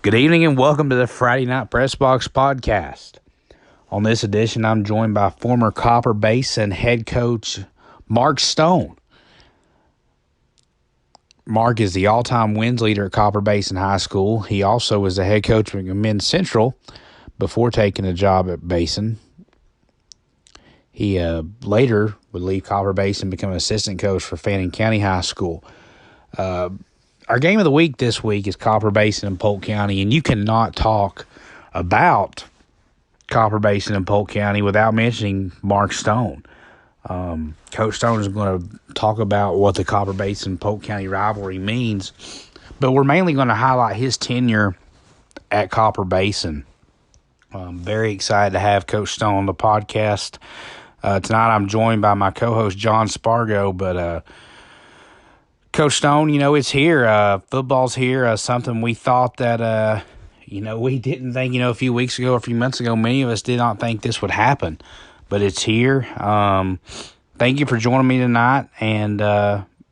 Good evening and welcome to the Friday Night Press Box podcast. On this edition, I'm joined by former Copper Basin head coach Mark Stone. Mark is the all-time wins leader at Copper Basin High School. He also was the head coach at McMinn Central before taking a job at Basin. He later would leave Copper Basin and become an assistant coach for Fannin County High School. Our game of the week this week is Copper Basin and Polk County, and you cannot talk about Copper Basin and Polk County without mentioning Mark Stone. Coach Stone is going to talk about what the Copper Basin and Polk County rivalry means, but we're mainly going to highlight his tenure at Copper Basin. I'm very excited to have Coach Stone on the podcast. Tonight I'm joined by my co-host John Spargo, but Coach Stone, it's here. Football's here. Something we thought that, we didn't think, a few weeks ago, a few months ago, many of us did not think this would happen. But it's here. Thank you for joining me tonight. And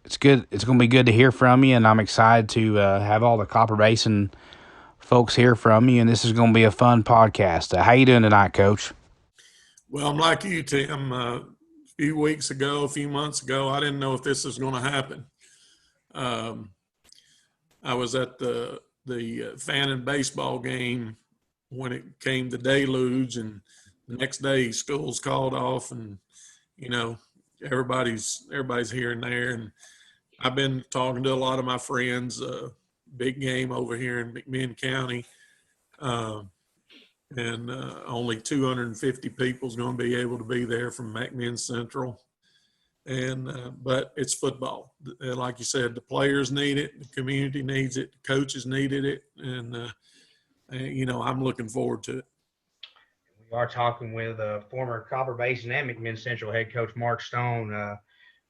it's good. It's going to be good to hear from you. And I'm excited to have all the Copper Basin folks hear from you. And this is going to be a fun podcast. How you doing tonight, Coach? Well, I'm like you, Tim. A few months ago, I didn't know if this was going to happen. I was at the Fannin baseball game when it came to deluge, and the next day school's called off, and everybody's here and there. And I've been talking to a lot of my friends. Big game over here in McMinn County, and only 250 people's going to be able to be there from McMinn Central. And but it's football. Like you said, the players need it, the community needs it, the coaches needed it, and I'm looking forward to it. We are talking with former Copper Basin and McMinn Central head coach Mark Stone.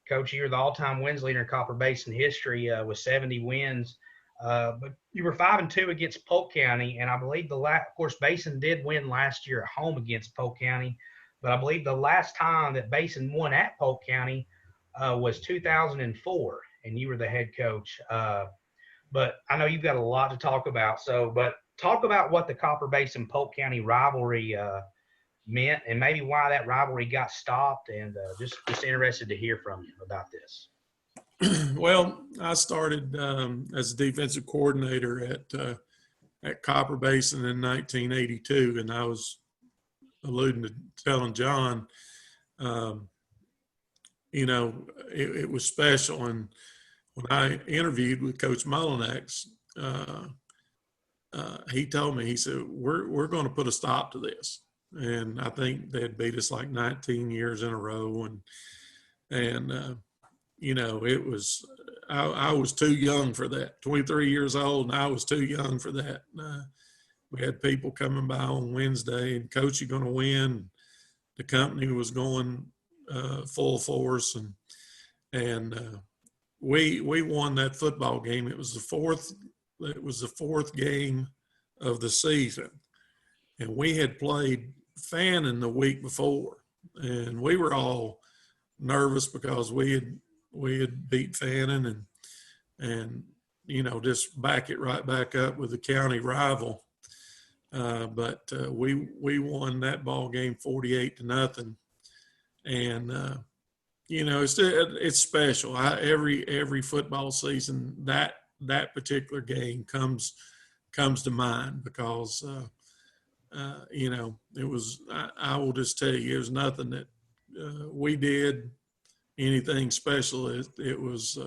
Coach, you're the all-time wins leader in Copper Basin history with 70 wins. But you were 5-2 against Polk County, and I believe of course, Basin did win last year at home against Polk County. But I believe the last time that Basin won at Polk County was 2004, and you were the head coach. But I know you've got a lot to talk about. But talk about what the Copper Basin Polk County rivalry meant, and maybe why that rivalry got stopped. And just interested to hear from you about this. Well, I started as a defensive coordinator at Copper Basin in 1982, and I was alluding to telling John, it was special. And when I interviewed with Coach Mullinex, he told me, he said, we're going to put a stop to this. And I think they'd beat us like 19 years in a row. And it was, I was too young for that, 23 years old, and I was too young for that. We had people coming by on Wednesday, and Coach, you're going to win. The company was going full force, and we won that football game. It was the fourth game of the season, and we had played Fannin the week before, and we were all nervous because we had beat Fannin and just back it right back up with the county rival. But we won that ball game 48-0, and it's special. Every football season that particular game comes to mind because it was. I will just tell you, it was nothing that we did anything special. It was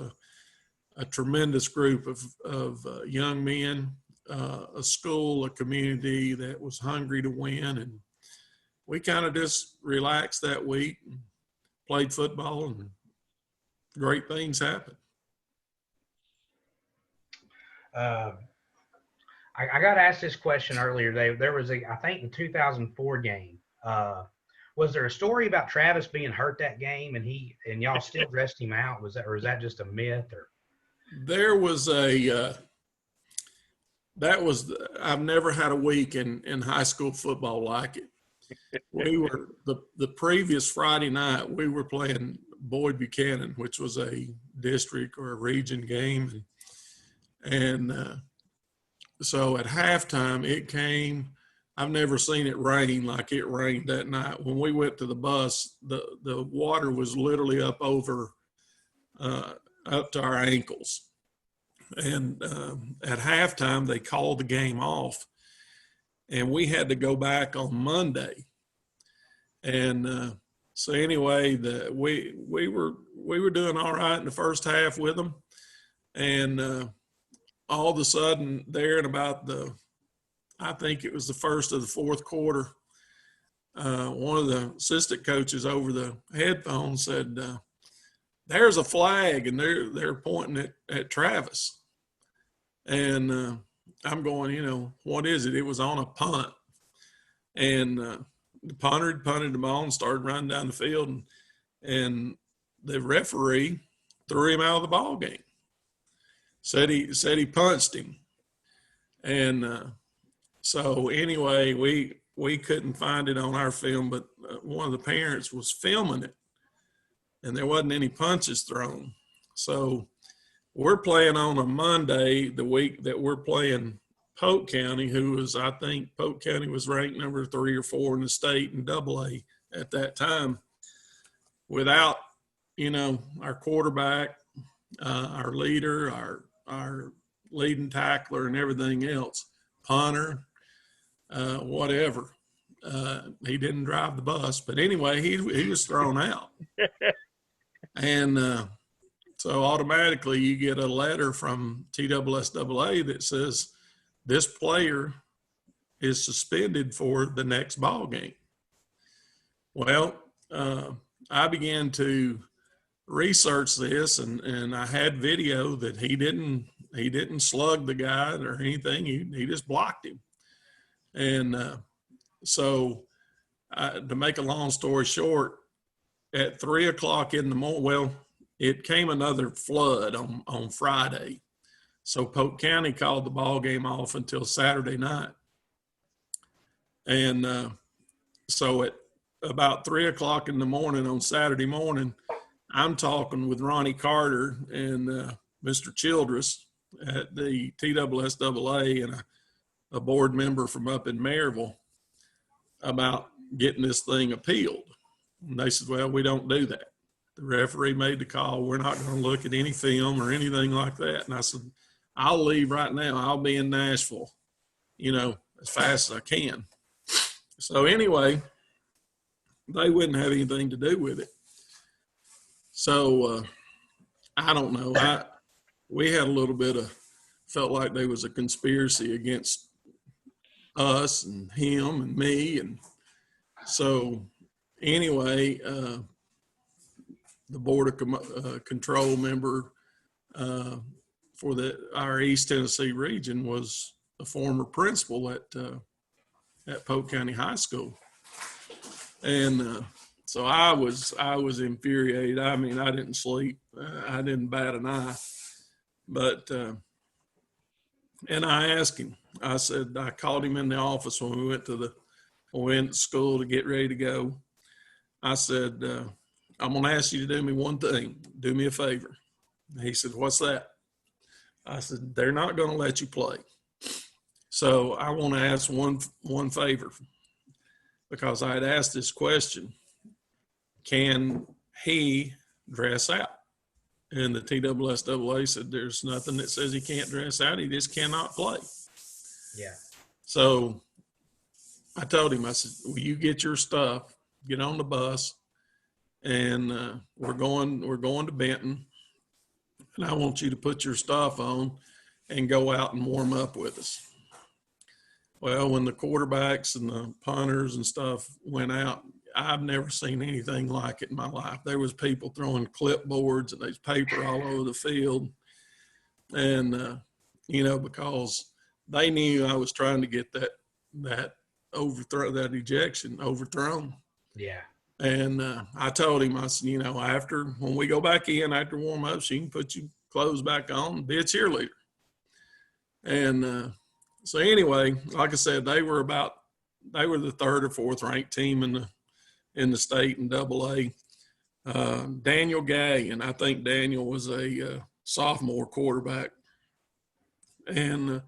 a tremendous group of young men. A school, a community that was hungry to win, and we kind of just relaxed that week and played football, and great things happened. I got asked this question earlier. There was I think the 2004 game. Was there a story about Travis being hurt that game, and y'all still dressed him out? Was that just a myth? Or there was I've never had a week in high school football like it. We were the previous Friday night, we were playing Boyd Buchanan, which was a district or a region game, and so at halftime, it came. I've never seen it rain like it rained that night. When we went to the bus, the water was literally up to our ankles. And at halftime, they called the game off, and we had to go back on Monday. And so anyway, we were doing all right in the first half with them, and all of a sudden, there in about I think it was the first of the fourth quarter, one of the assistant coaches over the headphones said, "There's a flag," and they're pointing at Travis. And I'm going, what is it? It was on a punt, and the punter had punted the ball and started running down the field, and the referee threw him out of the ball game. Said he punched him, and so anyway, we couldn't find it on our film, but one of the parents was filming it, and there wasn't any punches thrown. So we're playing on a Monday, the week that we're playing Polk County, I think Polk County was ranked number 3 or 4 in the state in AA at that time, without, our quarterback, our leader, our leading tackler, and everything else, punter, whatever. He didn't drive the bus, but anyway, he was thrown out. And so automatically you get a letter from TSSAA that says this player is suspended for the next ball game. Well, I began to research this, and I had video that he didn't slug the guy or anything. He just blocked him. And so to make a long story short, at 3 o'clock in the morning, it came another flood on Friday. So Polk County called the ball game off until Saturday night. And so at about 3 o'clock in the morning on Saturday morning, I'm talking with Ronnie Carter and Mr. Childress at the TSSAA and a board member from up in Maryville about getting this thing appealed. And they said, well, we don't do that. The referee made the call. We're not going to look at any film or anything like that. And I said, I'll leave right now. I'll be in Nashville, as fast as I can. So anyway, they wouldn't have anything to do with it. So I don't know. We had a little bit felt like there was a conspiracy against us and him and me. And so anyway, the Board of Control member for our East Tennessee region was a former principal at Polk County High School. And so I was infuriated. I mean, I didn't sleep. I didn't bat an eye. But and I asked him. I said, I called him in the office when we went to school to get ready to go. I said, I'm going to ask you to do me one thing. Do me a favor. He said, what's that? I said, they're not going to let you play. So I want to ask one favor, because I had asked this question. Can he dress out? And the TSSAA said, there's nothing that says he can't dress out. He just cannot play. Yeah. So I told him, I said, will you get your stuff, get on the bus, and we're going to Benton, and I want you to put your stuff on and go out and warm up with us. Well, when the quarterbacks and the punters and stuff went out, I've never seen anything like it in my life. There was people throwing clipboards and there's paper all over the field. And, because they knew I was trying to get that ejection overthrown. Yeah. And I told him, I said, when we go back in after warm ups, you can put your clothes back on and be a cheerleader. And so anyway, like I said, they were the third or fourth ranked team in the state in AA. Daniel Gay, and I think Daniel was a sophomore quarterback. And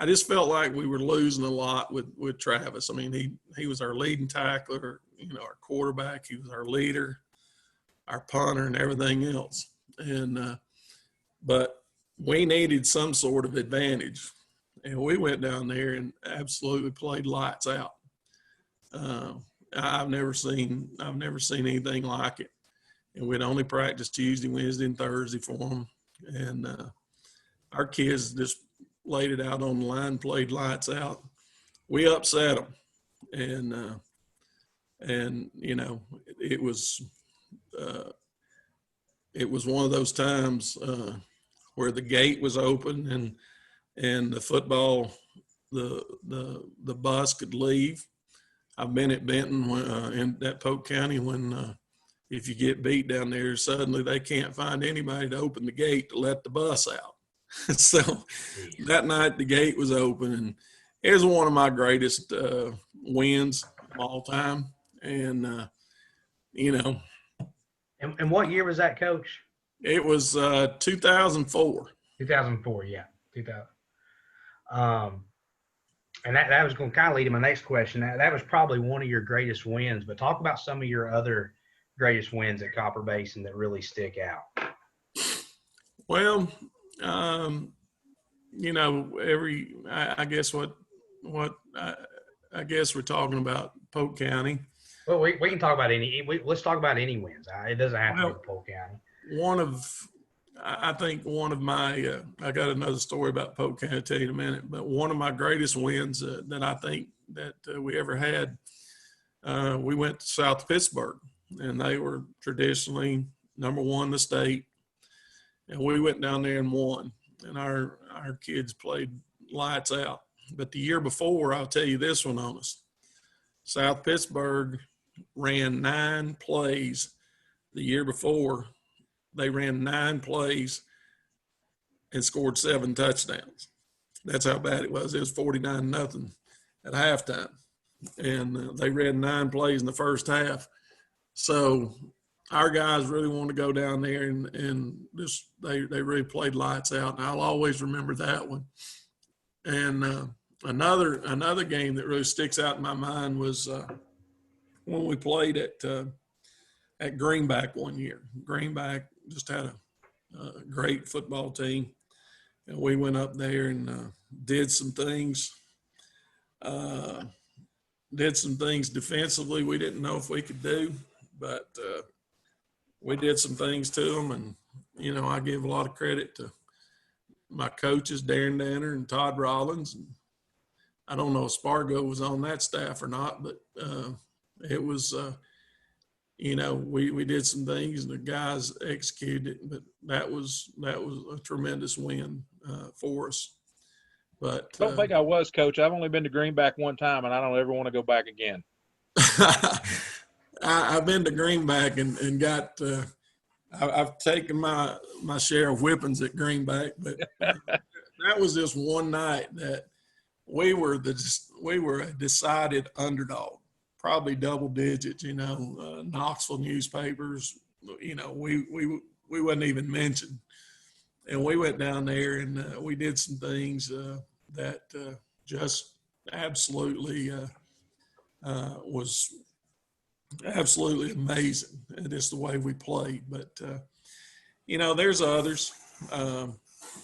I just felt like we were losing a lot with Travis. I mean, he was our leading tackler, our quarterback. He was our leader, our punter, and everything else. And but we needed some sort of advantage, and we went down there and absolutely played lights out. I've never seen anything like it. And we'd only practice Tuesday, Wednesday, and Thursday for them. And our kids just laid it out on the line, played lights out. We upset them. And it was one of those times where the gate was open and the football, the bus could leave. I've been at Benton in that Polk County when if you get beat down there, suddenly they can't find anybody to open the gate to let the bus out. So that night the gate was open, and it was one of my greatest wins of all time. And, And what year was that, Coach? It was 2004. 2004, yeah. 2000. And that was going to kind of lead to my next question. That was probably one of your greatest wins, but talk about some of your other greatest wins at Copper Basin that really stick out. Well, I guess I guess we're talking about Polk County. Well, we can talk about let's talk about any wins. It doesn't have to be Polk County. I think one of my I got another story about Polk County to tell you in a minute, but one of my greatest wins that I think that we ever had, we went to South Pittsburgh, and they were traditionally number one in the state, and we went down there and won, and our kids played lights out. But the year before, I'll tell you this one on us, South Pittsburgh ran 9 plays the year before. They ran 9 plays and scored 7 touchdowns. That's how bad it was. It was 49-0 at halftime. And they ran 9 plays in the first half. So our guys really wanted to go down there and just they really played lights out. And I'll always remember that one. And another game that really sticks out in my mind was when we played at Greenback one year. Greenback just had a great football team, and we went up there and did some things defensively we didn't know if we could do, but we did some things to them. And I give a lot of credit to my coaches, Darren Danner and Todd Rollins. And I don't know if Spargo was on that staff or not, but it was we did some things and the guys executed it, but that was a tremendous win for us. But I don't think I was, Coach. I've only been to Greenback one time, and I don't ever want to go back again. I've been to Greenback and got I've taken my share of whippings at Greenback, but that was just one night that we were a decided underdog. Probably double digits, Knoxville newspapers, we wasn't even mentioned. And we went down there and we did some things that just absolutely was absolutely amazing. And it's the way we played. But, there's others.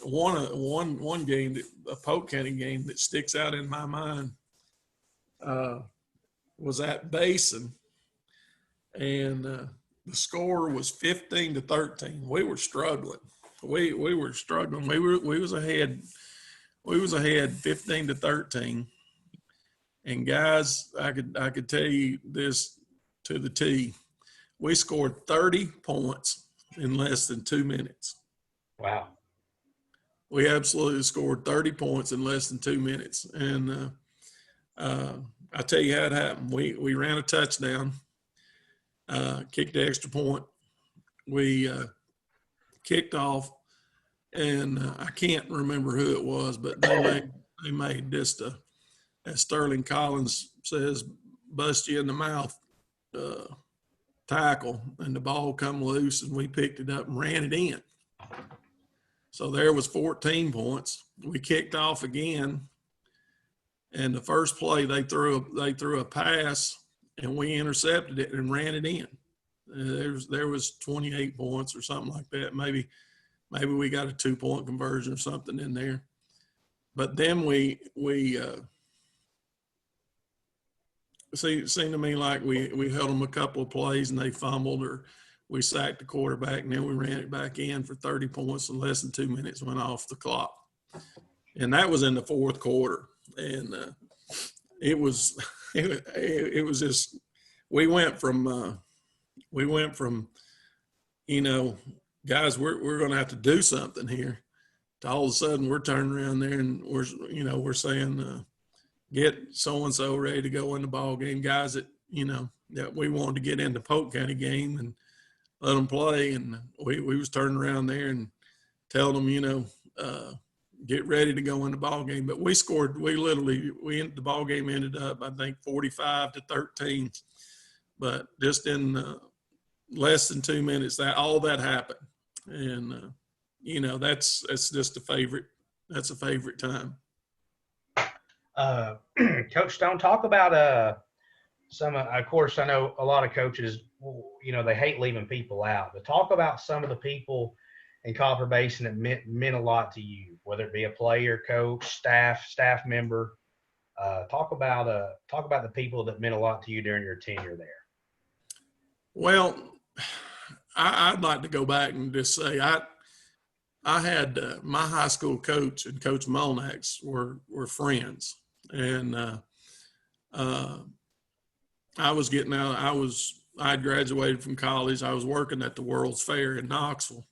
One game, a Polk County game that sticks out in my mind was at Basin, and the score was 15-13. We were struggling. We were struggling. We was ahead 15-13. And guys, I could tell you this to the T. We scored 30 points in less than 2 minutes. Wow. We absolutely scored 30 points in less than 2 minutes. And I'll tell you how it happened. We ran a touchdown, kicked the extra point. We kicked off, and I can't remember who it was, but they made just as Sterling Collins says, bust you in the mouth tackle, and the ball come loose, and we picked it up and ran it in. So there was 14 points. We kicked off again, And the first play they threw a pass, and we intercepted it and ran it in. There was 28 points or something like that. Maybe we got a 2-point conversion or something in there. But then we seemed to me like we held them a couple of plays and they fumbled, or we sacked the quarterback, and then we ran it back in for 30 points and less than 2 minutes went off the clock. And that was in the fourth quarter. And it was just, we went from, you know, guys, we're going to have to do something here, to all of a sudden we're turning around there and we're saying, get so-and-so ready to go in the ball game, guys that we wanted to get in the Polk County game and let them play. And we was turning around there and telling them, get ready to go in the ball game. But we scored, the ball game ended up, I think, 45-13. But just in less than 2 minutes, all that happened. And, that's just a favorite. That's a favorite time. Coach Stone, talk about of course, I know a lot of coaches, they hate leaving people out, but talk about some of the people in Copper Basin that meant a lot to you, whether it be a player, coach, staff member. Talk about the people that meant a lot to you during your tenure there. Well, I'd like to go back and just say I had my high school coach and Coach Molnax were friends, and I was getting out. I had graduated from college. I was working at the World's Fair in Knoxville,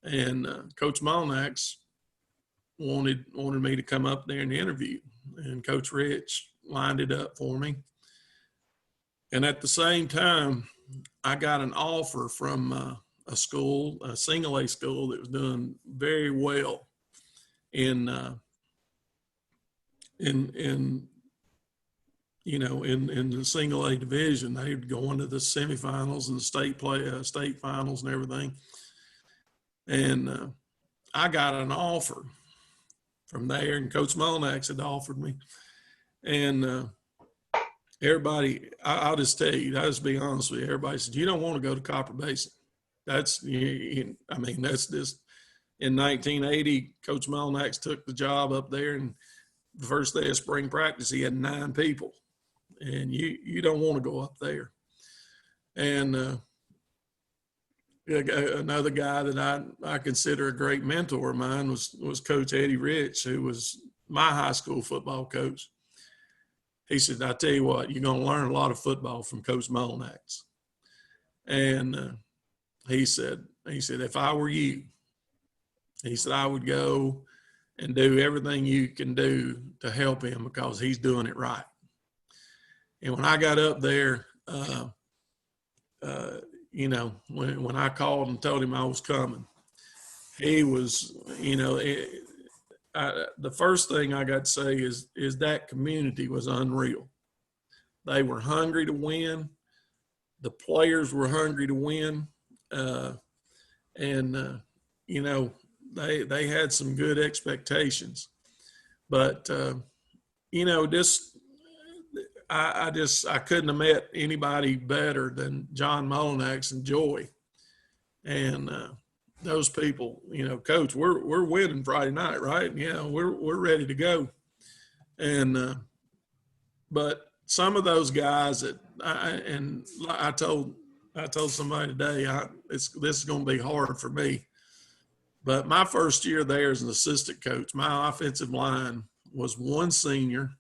and Coach Molnax wanted me to come up there and interview, and Coach Rich lined it up for me. And at the same time, I got an offer from a school, a single A school that was doing very well in the single A division. They would go into the semifinals and the state finals and everything. And I got an offer from there, and Coach Molnax had offered me. And everybody, I'll just tell you, I'll just be honest with you. Everybody said, you don't want to go to Copper Basin. That's just, in 1980, Coach Molnax took the job up there, and the first day of spring practice, he had 9 people. And you don't want to go up there. And another guy that I consider a great mentor of mine was Coach Eddie Rich, who was my high school football coach. He said, I tell you what, you're going to learn a lot of football from Coach Molnax. And he said, if I were you, he said, I would go and do everything you can do to help him, because he's doing it right. And when I got up there, when I called and told him I was coming, he was, the first thing I got to say is that community was unreal. They were hungry to win. The players were hungry to win. They had some good expectations. But, I couldn't have met anybody better than John Molnax and Joy. And those people, Coach, we're winning Friday night, right? Yeah, we're ready to go. And but some of those guys that I told somebody today, this is going to be hard for me. But my first year there as an assistant coach, my offensive line was 1 senior,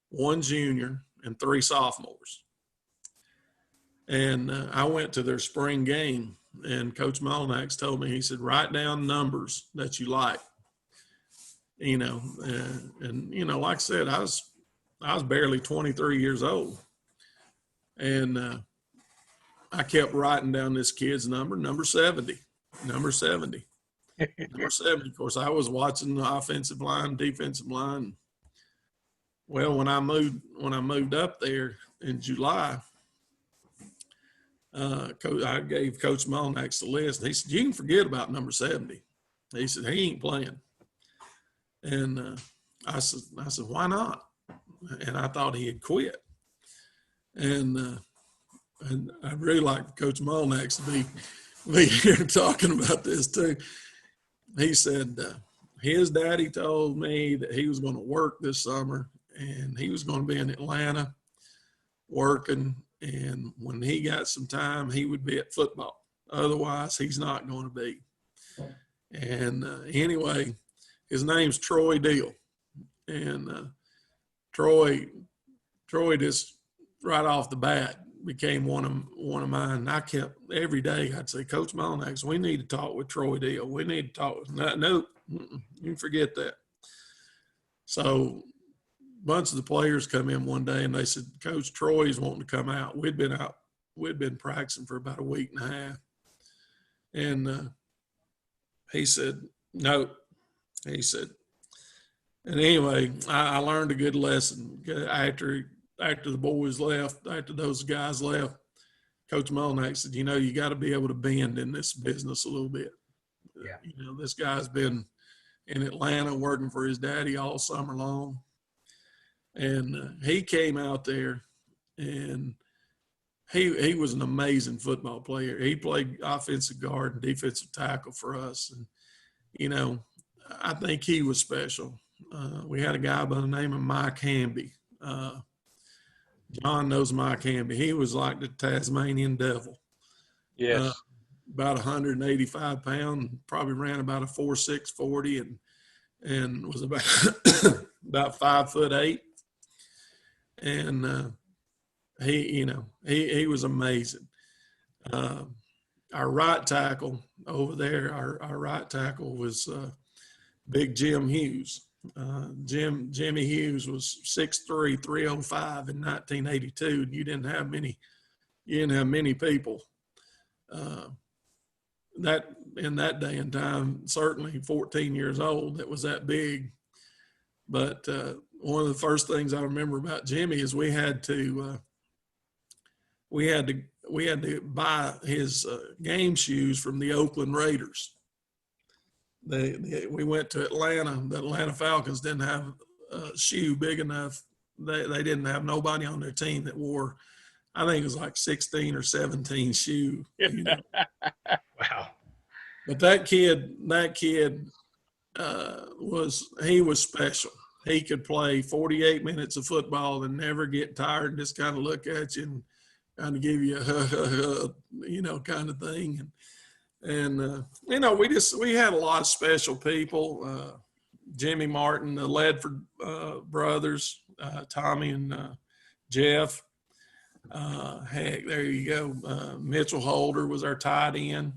1 junior, and 3 sophomores. And I went to their spring game, and Coach Molnax told me, he said, write down numbers that you like. Like I said, I was barely 23 years old. And I kept writing down this kid's number 70. Number 70. Number 70. Of course, I was watching the offensive line, defensive line. Well, when I moved up there in July, I gave Coach Molnax the list. He said, you can forget about number 70. He said, he ain't playing. And I said, why not? And I thought he had quit. And I'd really like Coach Molnax to be here talking about this too. He said his daddy told me that he was going to work this summer and he was going to be in Atlanta working. And when he got some time, he would be at football. Otherwise, he's not going to be. And anyway, his name's Troy Deal. And Troy just right off the bat became one of mine. I kept every day. I'd say, Coach Molnax, we need to talk with Troy Deal. We need to talk. Nope, you can forget that. So, a bunch of the players come in one day and they said, Coach, Troy's wanting to come out. We'd been practicing for about a week and a half, and he said, no. He said, and anyway, I learned a good lesson after the boys left, after those guys left. Coach Molnax said, you got to be able to bend in this business a little bit. Yeah. This guy's been in Atlanta working for his daddy all summer long. And he came out there, and he was an amazing football player. He played offensive guard and defensive tackle for us. And, I think he was special. We had a guy by the name of Mike Hamby. John knows Mike Hamby. He was like the Tasmanian devil. Yes. About 185 pounds, probably ran about a 4.6 40 and was about about 5'8". And he was amazing. Our right tackle over there, our right tackle was Big Jim Hughes. Jimmy Hughes was 6'3", 305 in 1982, and you didn't have many people that in that day and time. Certainly 14 years old, that was that big. But one of the first things I remember about Jimmy is we had to buy his game shoes from the Oakland Raiders. We went to Atlanta. The Atlanta Falcons didn't have a shoe big enough. They didn't have nobody on their team that wore, I think it was like 16 or 17 shoe. Wow. But that kid was special. He could play 48 minutes of football and never get tired and just kind of look at you and kind of give you a kind of thing. And we had a lot of special people. Jimmy Martin, the Ledford brothers, Tommy and Jeff. Heck, there you go. Mitchell Holder was our tight end,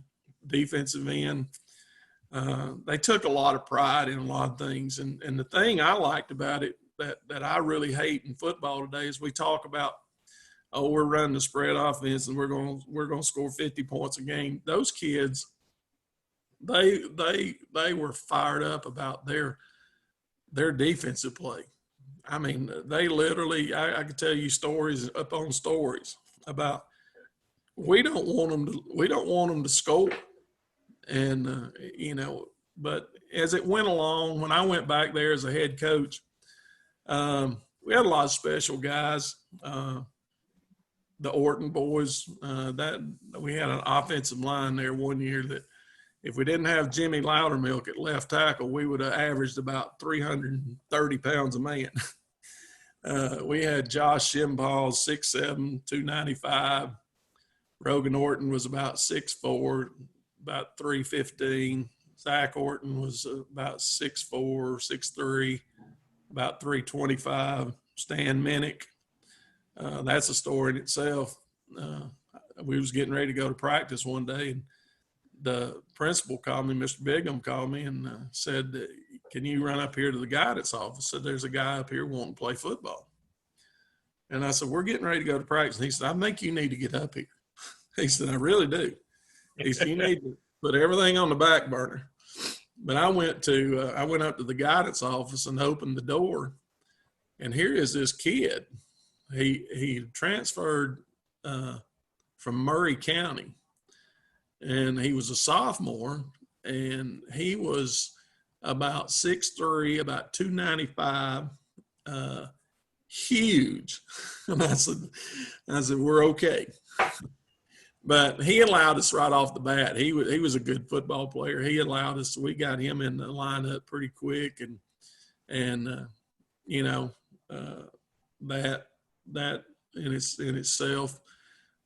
defensive end. They took a lot of pride in a lot of things. And the thing I liked about it that I really hate in football today is we talk about, we're running the spread offense and we're going to score 50 points a game. Those kids, they were fired up about their defensive play. I mean, they literally, I could tell you stories upon stories about we don't want them to score. And but as it went along, when I went back there as a head coach, we had a lot of special guys. The Orton boys, that we had an offensive line there one year that if we didn't have Jimmy Loudermilk at left tackle, we would have averaged about 330 pounds a man. We had Josh Shimpaul, 6'7", 295. Rogan Orton was about 6'4", about 315. Zach Orton was about 6'4", 6'3", about 325. Stan Minnick. That's a story in itself. We was getting ready to go to practice one day, and the principal called me, Mr. Bigham called me and said, can you run up here to the guidance office? Said, there's a guy up here wanting to play football. And I said, we're getting ready to go to practice. And he said, I think you need to get up here. He said, I really do. He said, you need to put everything on the back burner. But I went up to the guidance office and opened the door, and here is this kid. He transferred from Murray County, and he was a sophomore, and he was about 6'3", about 295, huge. And I said, we're okay. But he allowed us right off the bat. He was a good football player. He allowed us. We got him in the lineup pretty quick, and that in itself.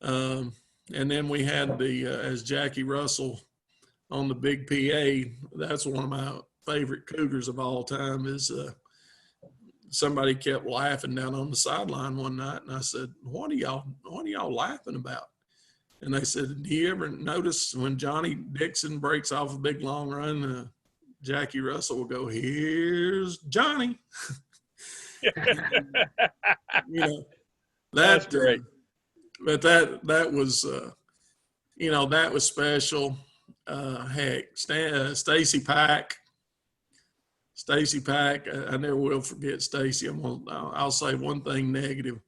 And then we had as Jackie Russell on the big PA. That's one of my favorite Cougars of all time. Is somebody kept laughing down on the sideline one night, and I said, "What are y'all laughing about?" And they said, "Do you ever notice when Johnny Dixon breaks off a big long run, Jackie Russell will go, 'Here's Johnny.'" That's great. But that was that was special. Heck, Stacy Pack. I never will forget Stacy. I'll say one thing negative.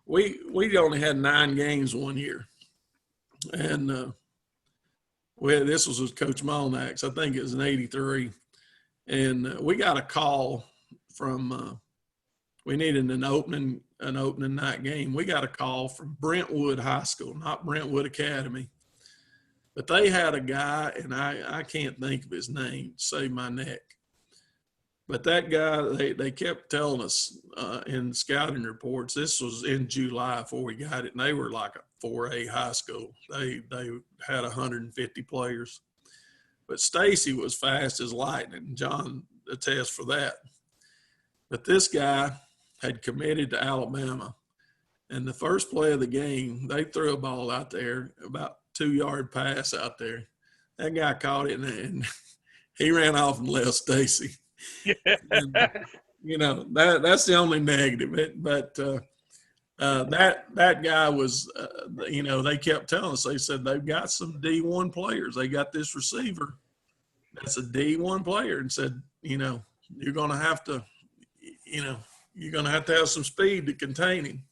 We only had 9 games one year, and this was with Coach Molnax. I think it was in '83, and we got a call from. We needed an opening night game. We got a call from Brentwood High School, not Brentwood Academy, but they had a guy, and I can't think of his name to save my neck. But that guy, they kept telling us in scouting reports, this was in July before we got it, and they were like a 4A high school. They had 150 players. But Stacy was fast as lightning. John attests for that. But this guy had committed to Alabama, and the first play of the game, they threw a ball out there, about 2-yard pass out there. That guy caught it, and he ran off and left Stacy. And, that's the only negative. But that guy was, they kept telling us. They said they've got some D1 players. They got this receiver that's a D1 player, and said, you're going to have to, you're going to have some speed to contain him.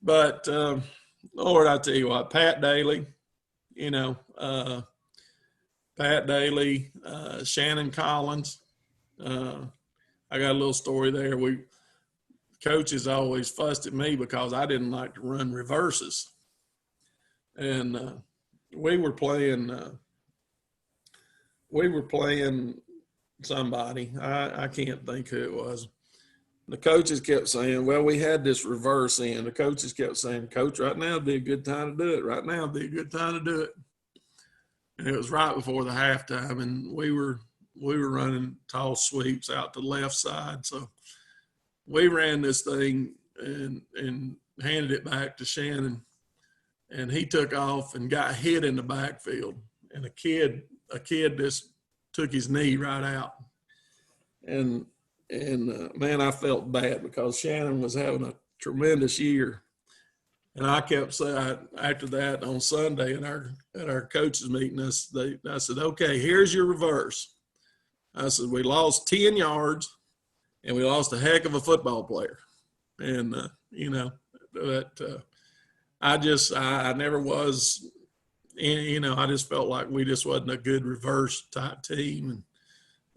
But Lord, I tell you what, Pat Daly, Shannon Collins. I got a little story there. Coaches always fussed at me because I didn't like to run reverses. And we were playing somebody. I can't think who it was. The coaches kept saying, well, we had this reverse in. The coaches kept saying, Coach, right now would be a good time to do it. Right now would be a good time to do it. And it was right before the halftime, and we were running tall sweeps out to the left side. So we ran this thing and handed it back to Shannon, and he took off and got hit in the backfield. And a kid just took his knee right out. And man, I felt bad because Shannon was having a tremendous year. And I kept saying, after that on Sunday at our coaches meeting, I said, okay, here's your reverse. I said, we lost 10 yards and we lost a heck of a football player. And, I never was, I just felt like we just wasn't a good reverse type team.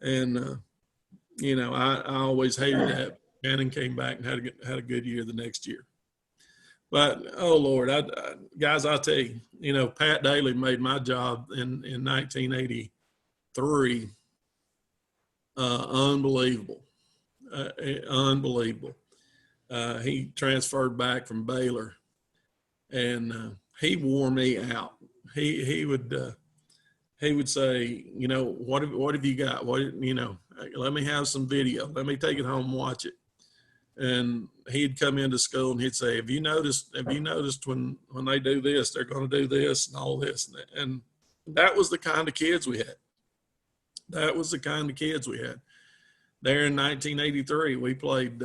And I always hated that. Shannon came back and had a good year the next year. But, oh, Lord, guys, I'll tell you, Pat Daly made my job in 1983 unbelievable. Unbelievable. He transferred back from Baylor, and he wore me out. He would say, what have you got? Let me have some video. Let me take it home and watch it. And he'd come into school and he'd say, have you noticed when they do this, they're going to do this and all this. And that was the kind of kids we had. There in 1983, we played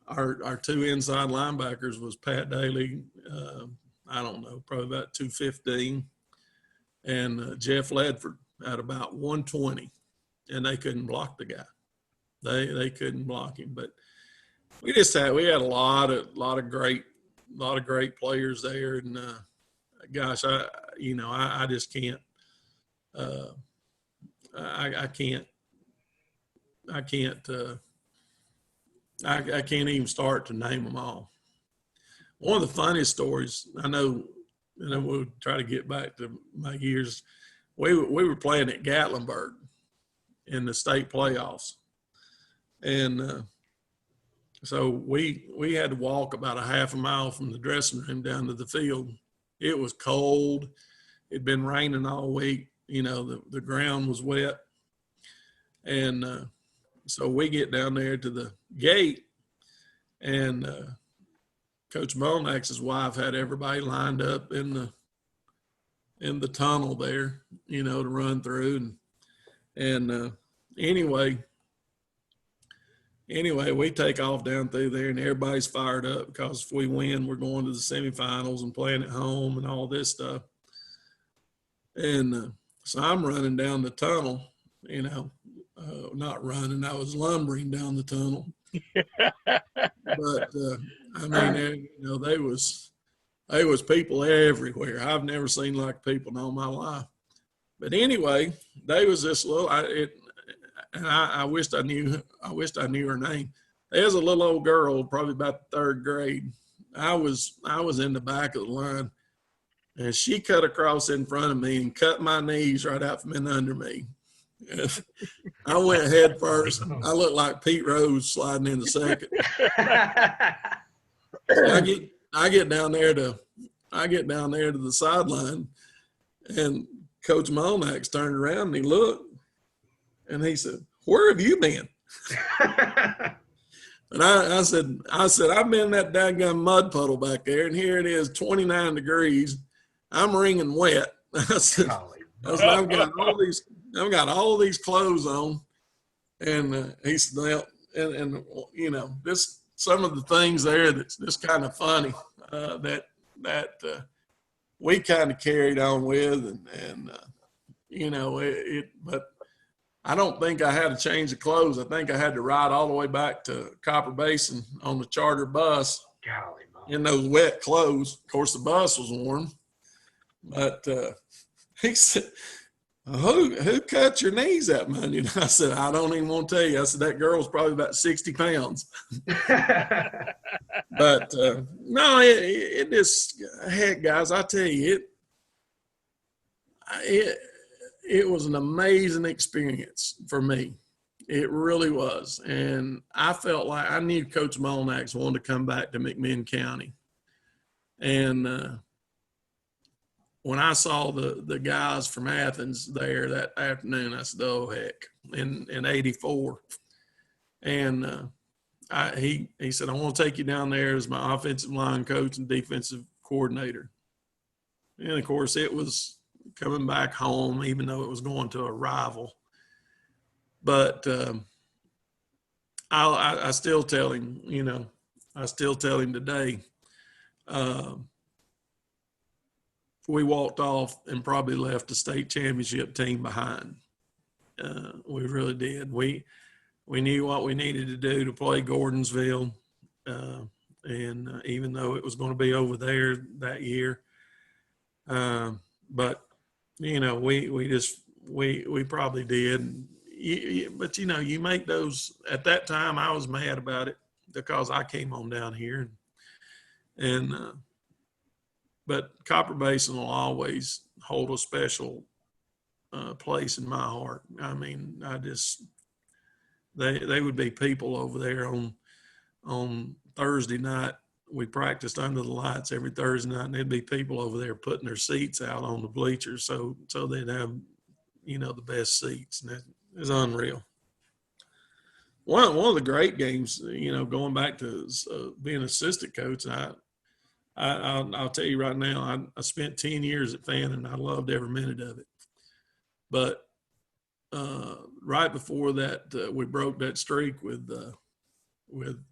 our 2 inside linebackers was Pat Daly, I don't know, probably about 215, and Jeff Ledford at about 120, and they couldn't block the guy. They couldn't block him, but we had a lot of great players there, and gosh, I just can't. I can't even start to name them all. One of the funniest stories I know, and then we'll try to get back to my years. We were playing at Gatlinburg in the state playoffs, and so we had to walk about a half a mile from the dressing room down to the field. It was cold. It'd been raining all week. The ground was wet, and so we get down there to the gate, and Coach Molnax's wife had everybody lined up in the tunnel there, to run through. And anyway, we take off down through there, and everybody's fired up because if we win, we're going to the semifinals and playing at home and all this stuff. And so I'm running down the tunnel, not running, I was lumbering down the tunnel. But I mean, they was people everywhere. I've never seen like people in all my life. But anyway, they was this little. I wished I knew her name. There's a little old girl, probably about the third grade. I was in the back of the line, and she cut across in front of me and cut my knees right out from in under me. I went head first. I looked like Pete Rose sliding into second. I get down there to the sideline, and Coach Molnax turned around and he looked, and he said, "Where have you been?" And I said, "I've been in that daggum mud puddle back there, and here it is, 29 degrees. I'm wringing wet." I said, I've got all these clothes on, and he said, "Well," and this some of the things there that's just kind of funny that we kind of carried on with, and but I don't think I had to change the clothes. I think I had to ride all the way back to Copper Basin on the charter bus in those wet clothes. Of course, the bus was warm, but he said, Who cut your knees that Monday? And I said, "I don't even want to tell you." I said, "That girl was probably about 60 pounds. But no, it just, heck, guys, I tell you, it was an amazing experience for me. It really was. And I felt like I knew Coach Molnax wanted to come back to McMinn County. And when I saw the guys from Athens there that afternoon, I said, "Oh, heck," in 84. And he said, "I want to take you down there as my offensive line coach and defensive coordinator." And, of course, it was coming back home, even though it was going to a rival. But I still tell him, today, we walked off and probably left the state championship team behind. We really did. We knew what we needed to do to play Gordonsville, and even though it was going to be over there that year, but we probably did. But you make those. At that time, I was mad about it because I came on down here, and but Copper Basin will always hold a special place in my heart. I mean, they would be people over there on Thursday night. We practiced under the lights every Thursday night, and there'd be people over there putting their seats out on the bleachers so they'd have, the best seats, and it was unreal. One of the great games, going back to being an assistant coach, and I'll tell you right now, I spent 10 years at Fannin. I loved every minute of it. But right before that, we broke that streak with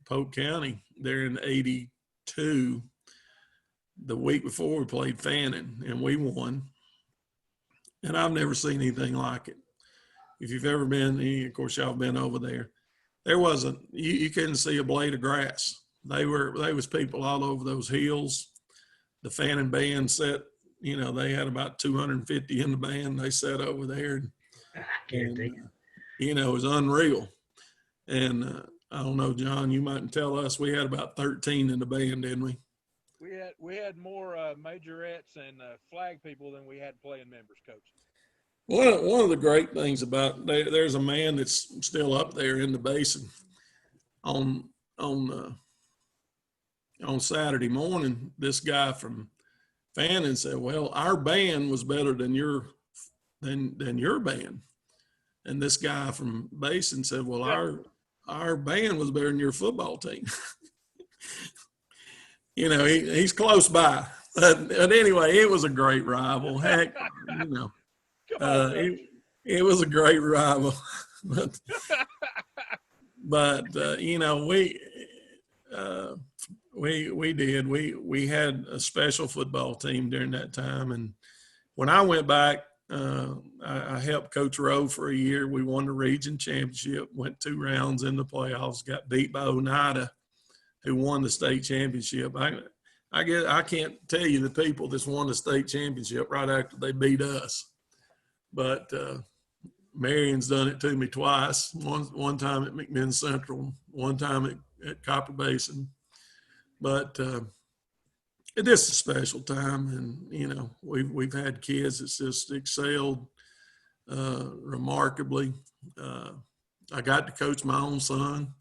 Polk County there in '82. The week before, we played Fannin, and we won. And I've never seen anything like it. If you've ever been, of course, y'all have been over there. There wasn't, you couldn't see a blade of grass. They was people all over those hills. The Fannin band set, they had about 250 in the band. They sat over there. guarantee. And, it was unreal. And I don't know, John, you might tell us we had about 13 in the band, didn't we? We had more majorettes and flag people than we had playing members, Coach. One of the great things about there's a man that's still up there in the basin on Saturday morning. This guy from Fannin said, "Well, our band was better than your band," and this guy from Basin said, "Well, our band was better than your football team." He's close by, but anyway, it was a great rival. Heck, it was a great rival, but we had a special football team during that time. And when I went back, I helped Coach Rowe for a year. We won the region championship, went 2 rounds in the playoffs, got beat by Oneida, who won the state championship. I can't tell you the people that's won the state championship right after they beat us. But Marion's done it to me twice. One time at McMinn Central, one time at Copper Basin. But it is a special time, and we've had kids that's just excelled remarkably. I got to coach my own son,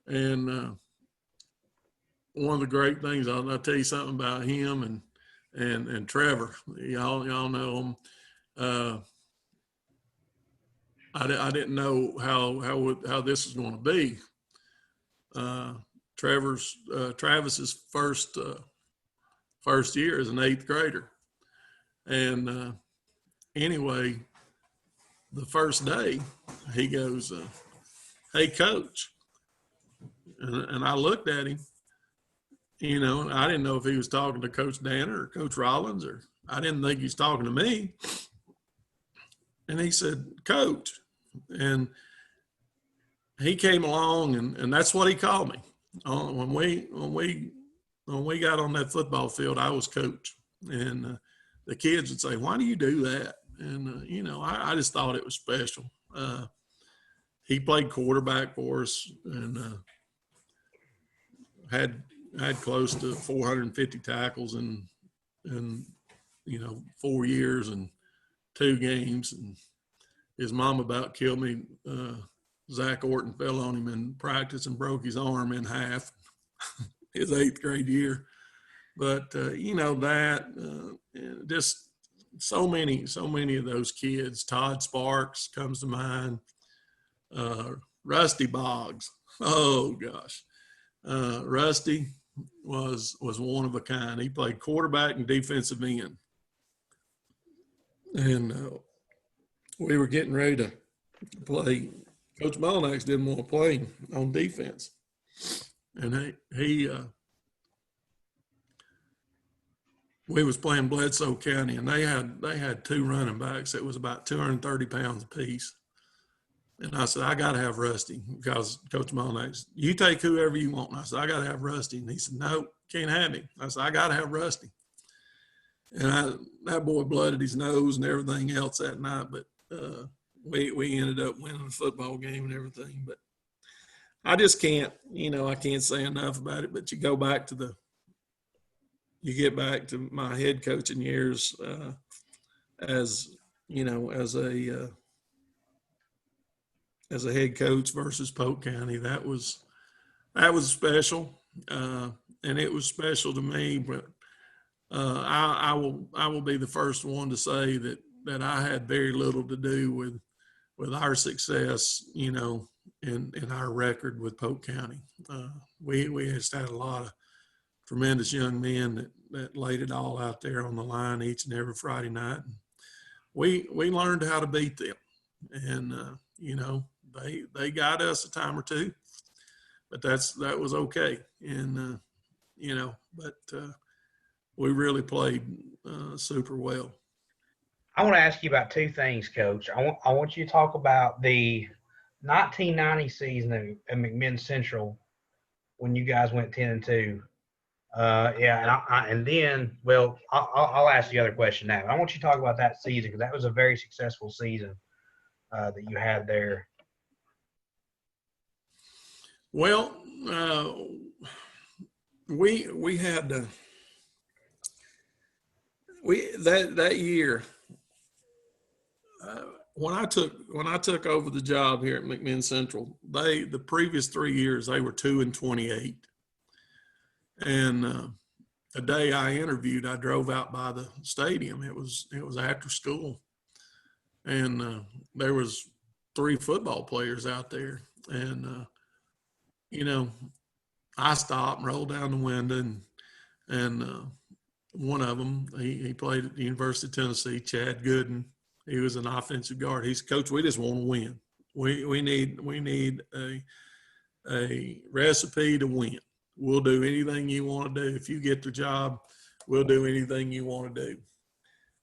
and one of the great things I'll tell you something about him and Trevor. Y'all know him. I didn't know how this was going to be. Travis's first year as an 8th grader, and anyway, the first day he goes, "Hey, Coach," and I looked at him. I didn't know if he was talking to Coach Danner or Coach Rollins, or I didn't think he was talking to me. And he said, "Coach," and he came along, and that's what he called me. When we got on that football field, I was coach, and the kids would say, "Why do you do that?" And I just thought it was special. He played quarterback for us, and had close to 450 tackles in 4 years and 2 games. And his mom about killed me. Zach Orton fell on him in practice and broke his arm in half his 8th grade year. But, just so many of those kids. Todd Sparks comes to mind. Rusty Boggs. Oh, gosh. Rusty was one of a kind. He played quarterback and defensive end. And we were getting ready to play. Coach Molinax didn't want to play on defense, and we was playing Bledsoe County, and they had 2 running backs that was about 230 pounds apiece. And I said, "I got to have Rusty," because Coach Molinax, "You take whoever you want." And I said, "I got to have Rusty." And he said, "No, can't have him." I said, "I got to have Rusty." And that boy blooded his nose and everything else that night, but we ended up winning the football game and everything. But I just can't, I can't say enough about it. But you get back to my head coaching years as a head coach versus Polk County. That was special, and it was special to me. But I will be the first one to say that I had very little to do with our success, in our record with Polk County. We just had a lot of tremendous young men that laid it all out there on the line each and every Friday night. And we learned how to beat them, and they got us a time or two, but that was okay. And but we really played super well. I want to ask you about 2 things, Coach. I want you to talk about the 1990 season at McMinn Central when you guys went 10-2. And then I'll ask the other question now. I want you to talk about that season because that was a very successful season that you had there? Well, we had that year. When I took over the job here at McMinn Central, the previous 3 years they were 2-28, and the day I interviewed, I drove out by the stadium. It was after school, and there was 3 football players out there, and I stopped and rolled down the window, and one of them he played at the University of Tennessee, Chad Gooden. He was an offensive guard. He's coach. We just want to win. We need a recipe to win. We'll do anything you want to do. If you get the job, we'll do anything you want to do.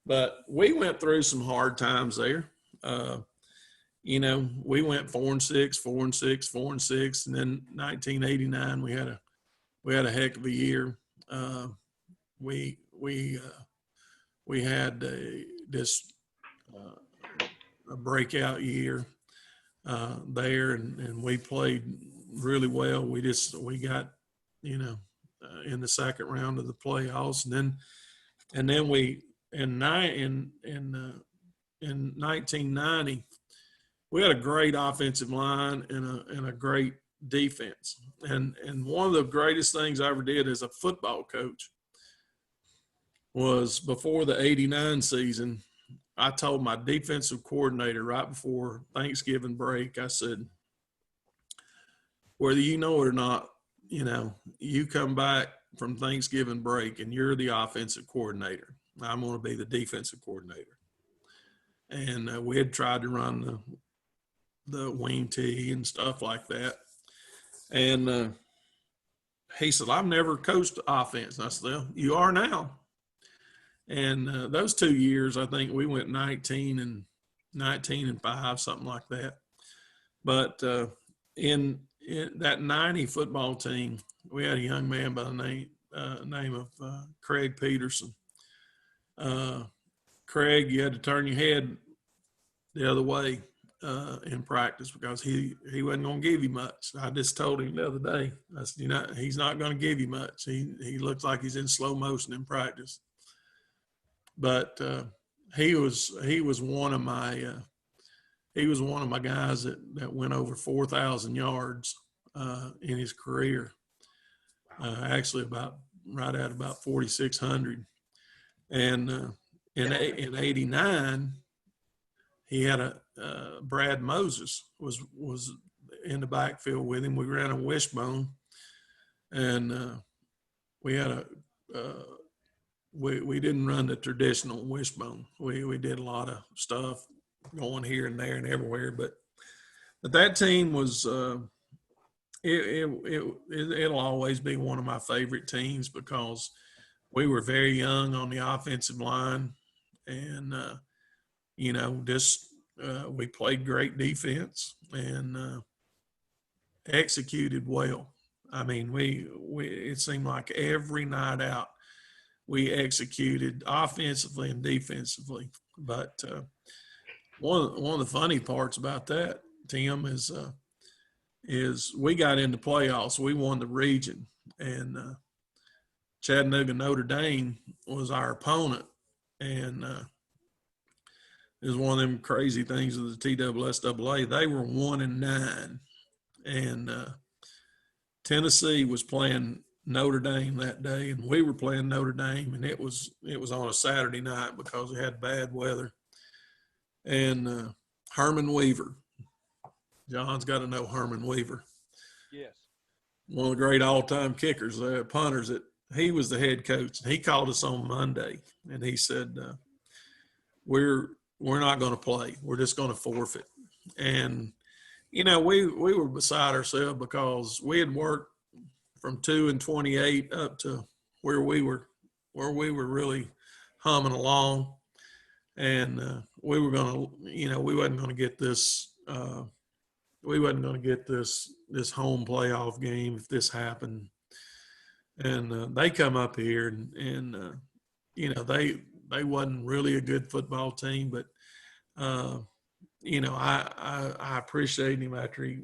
But we went through some hard times there. We went 4-6, 4-6, 4-6, and then 1989 we had a heck of a year. We had a breakout year there, and we played really well. We got in the second round of the playoffs, and then we in 1990 we had a great offensive line and a great defense, and one of the greatest things I ever did as a football coach was before the 89 season. I told my defensive coordinator right before Thanksgiving break, I said, whether you know it or not, you come back from Thanksgiving break and you're the offensive coordinator. I'm going to be the defensive coordinator. And we had tried to run the wing tee and stuff like that. And he said, I've never coached offense. And I said, well, you are now. And those 2 years, I think we went 19-5, something like that. But in that 90 football team, we had a young man by the name of Craig Peterson. Craig, you had to turn your head the other way in practice because he wasn't going to give you much. I just told him the other day, I said, he's not going to give you much. He looks like he's in slow motion in practice. But he was one of my guys that went over 4,000 yards in his career. Actually, right at about 4,600. And in '89, he had Brad Moses was in the backfield with him. We ran a wishbone, and we had we didn't run the traditional wishbone. We did a lot of stuff going here and there and everywhere, but that team was it'll always be one of my favorite teams because we were very young on the offensive line, and we played great defense and executed well. I mean, it seemed like every night out we executed offensively and defensively. But one of the funny parts about that, Tim, is we got into playoffs. We won the region, and Chattanooga Notre Dame was our opponent, and it was one of them crazy things with the TSSAA. They were 1-9, and Tennessee was playing Notre Dame that day, and we were playing Notre Dame, and it was on a Saturday night because we had bad weather. And Herman Weaver, John's got to know Herman Weaver. Yes. One of the great all-time kickers, punters. He was the head coach. He called us on Monday, and he said, "We're not going to play. We're just going to forfeit." And we were beside ourselves because we had worked from 2-28 up to where we were really humming along, and we were going to, we wasn't going to get this. We wasn't going to get this home playoff game if this happened. And they come up here, and they wasn't really a good football team, but you know, I appreciate him after he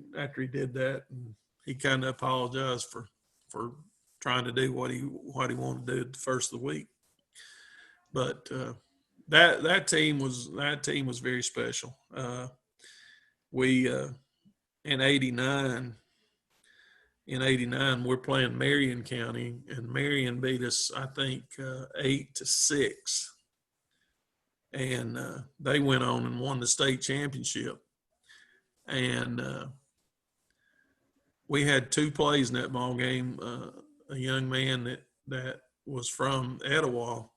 did that, and he kind of apologized for trying to do what he wanted to do at the first of the week. But that team was very special. We in '89. In '89, we're playing Marion County, and Marion beat us, I think, 8-6. And they went on and won the state championship. And we had two plays in that ball game. A young man that was from Etowah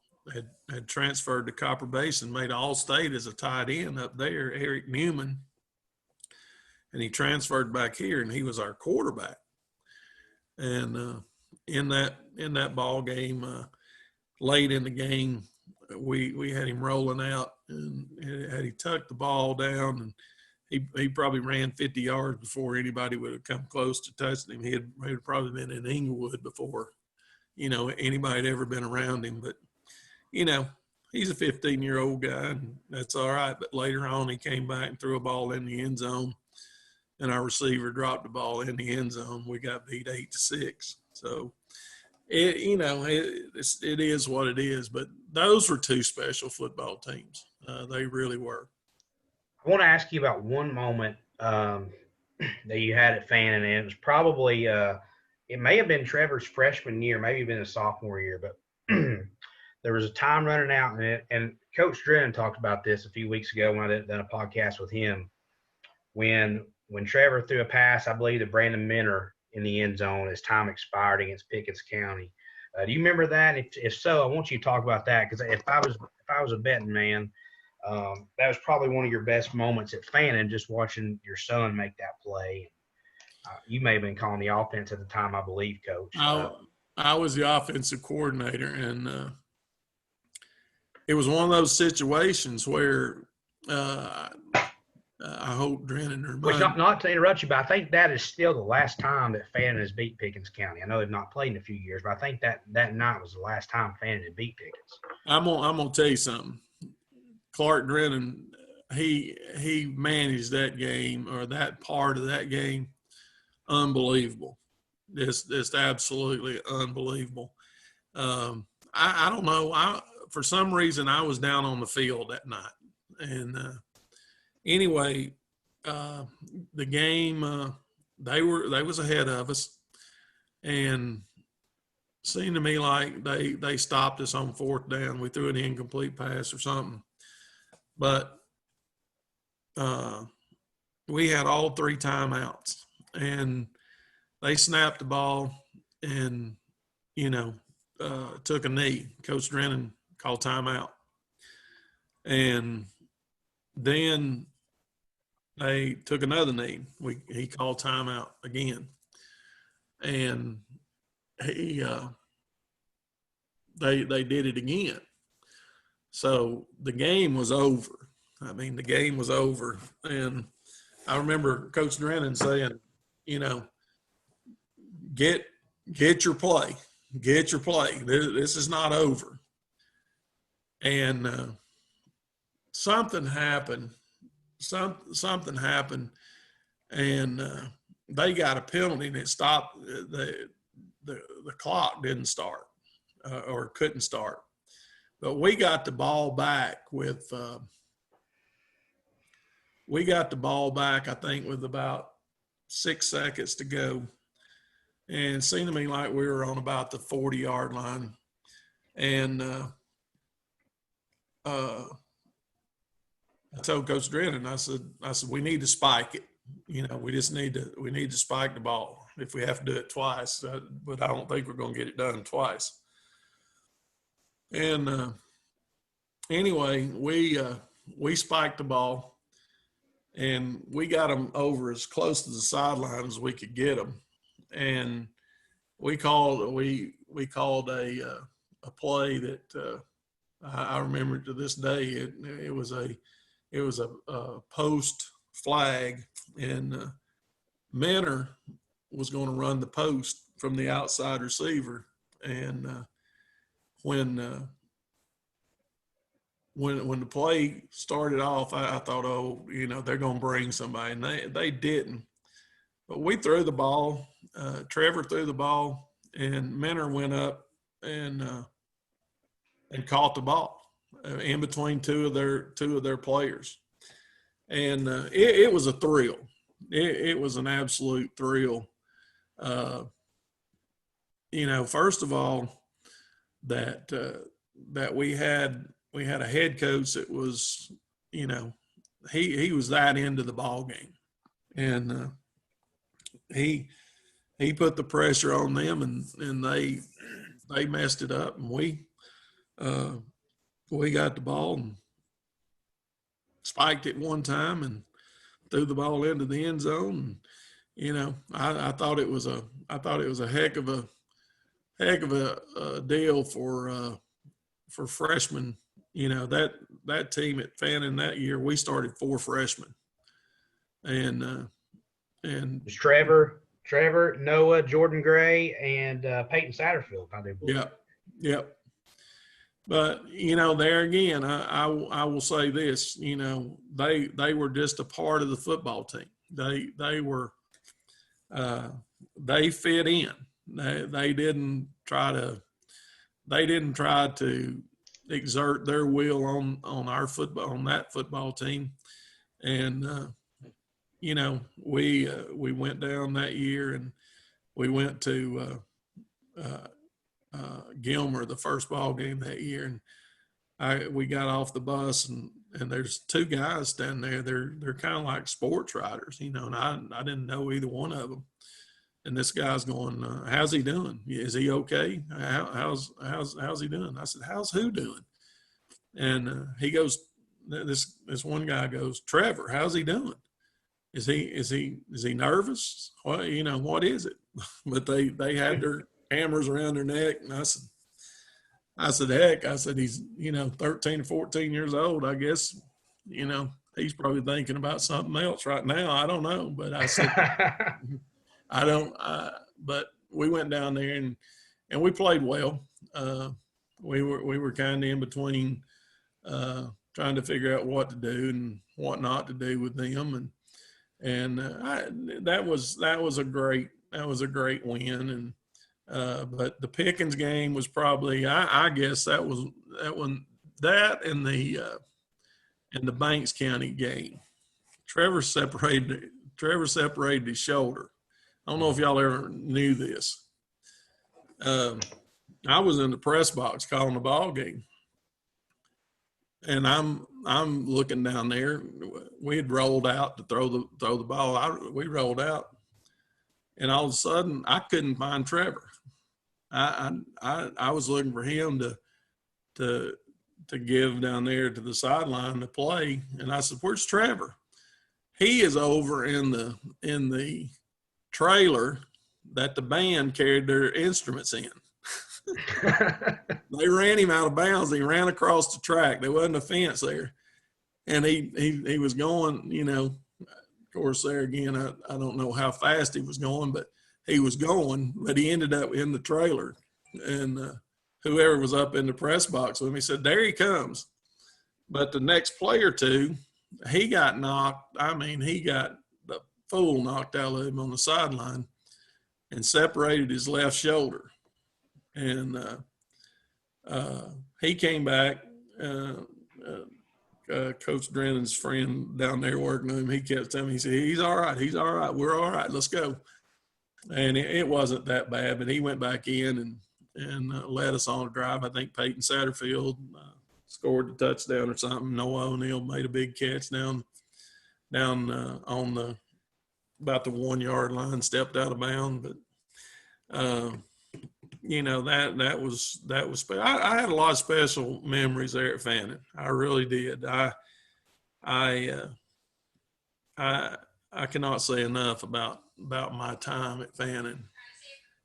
had transferred to Copper Basin, made All-State as a tight end up there, Eric Newman. And he transferred back here, and he was our quarterback. And in that ball game, late in the game, we had him rolling out, and had he tucked the ball down, and he probably ran 50 yards before anybody would have come close to touching him. He had probably been in Inglewood before, you know, anybody had ever been around him. But, you know, he's a 15-year-old guy, and that's all right. But later on, he came back and threw a ball in the end zone, and our receiver dropped the ball in the end zone. We got beat 8-6. So, it is what it is. But those were two special football teams. They really were. I want to ask you about one moment that you had at Fannin, and it was probably it may have been Trevor's freshman year, maybe even his sophomore year, but there was a time running out, and Coach Drennan talked about this a few weeks ago when I did a podcast with him. When Trevor threw a pass, I believe, to Brandon Minner in the end zone as time expired against Pickens County. Do you remember that? If so, I want you to talk about that, because if I was a betting man, that was probably one of your best moments at Fannin, just watching your son make that play. You may have been calling the offense at the time, I believe, Coach. I was the offensive coordinator, and it was one of those situations where I hope Drennan or Which, not to interrupt you, but I think that is still the last time that Fannin has beat Pickens County. I know they've not played in a few years, but I think that night was the last time Fannin had beat Pickens. I'm gonna tell you something. Clark Drennan, he managed that game, or that part of that game, unbelievable. Just absolutely unbelievable. I don't know. For some reason, I was down on the field that night, and anyway, the game they was ahead of us, and seemed to me like they stopped us on fourth down. We threw an incomplete pass or something, but we had all three timeouts, and they snapped the ball and, you know, took a knee. Coach Drennan called timeout. And then they took another knee. He called timeout again. And they did it again. So the game was over. I mean, the game was over. And I remember Coach Drennan saying, you know, get your play. Get your play. This is not over. And something happened. Something happened, and they got a penalty, and it stopped. The clock didn't start, or couldn't start. But we got the ball back with I think, with about 6 seconds to go. And it seemed to me like we were on about the 40-yard line. And I told Coach Drennan, I said, we need to spike it. You know, we need to spike the ball if we have to do it twice. But I don't think we're going to get it done twice. And anyway, we spiked the ball, and we got them over as close to the sideline as we could get them. And we called a play that I remember to this day. It was a post flag, and Manor was going to run the post from the outside receiver. And when when the play started off, I thought, oh, they're going to bring somebody, and they didn't. But we threw the ball. Trevor threw the ball, and Mentor went up and caught the ball in between two of their players, and it was a thrill. It was an absolute thrill. First of all, that we had a head coach that was, he was that into the ball game, and he put the pressure on them, and they messed it up, and we got the ball and spiked it one time and threw the ball into the end zone. And, I thought it was a heck of a deal for freshmen. That team at Fannin that year, we started 4 freshmen, and It was Trevor, Noah, Jordan Gray, and Peyton Satterfield, I do believe. Yep. But there again, I will say this: they were just a part of the football team. They were they fit in. They didn't try to exert their will on that football team, and we went down that year, and we went to Gilmer the first ball game that year, and we got off the bus, and there's 2 guys standing there. They're kind of like sports writers, and I didn't know either one of them. And this guy's going, "How's he doing? Is he okay? How's he doing?" I said, "How's who doing?" And he goes, this one guy goes, "Trevor, how's he doing? Is he nervous? What what is it?" But they had their cameras around their neck, and I said, "Heck," I said, "He's 13 or 14 years old. I guess he's probably thinking about something else right now. I don't know." But I said, I don't. But we went down there and we played well. We were kind of in between, trying to figure out what to do and what not to do with them, and that was a great win. And but the Pickens game was probably, I guess that one and the Banks County game. Trevor separated his shoulder. I don't know if y'all ever knew this. I was in the press box calling the ball game, and I'm looking down there. We had rolled out to throw the ball. We rolled out, and all of a sudden I couldn't find Trevor. I was looking for him to give down there to the sideline to play, and I said, "Where's Trevor?" He is over in the trailer that the band carried their instruments in. They ran him out of bounds. He ran across the track. There wasn't a fence there, and he was going. Of course, there again, I don't know how fast he was going, but he was going. But he ended up in the trailer, and whoever was up in the press box with him, he said, "There he comes." But the next play or two, he got knocked. He got the fool knocked out of him on the sideline and separated his left shoulder. And he came back. Coach Drennan's friend down there working with him, he kept telling me, he said, he's all right. We're all right. Let's go. And it wasn't that bad, but he went back in and led us on a drive. I think Peyton Satterfield scored the touchdown or something. Noah O'Neill made a big catch down on the about the 1 yard line, stepped out of bounds. But that was I had a lot of special memories there at Fannin. I really did. I cannot say enough about my time at Fannin,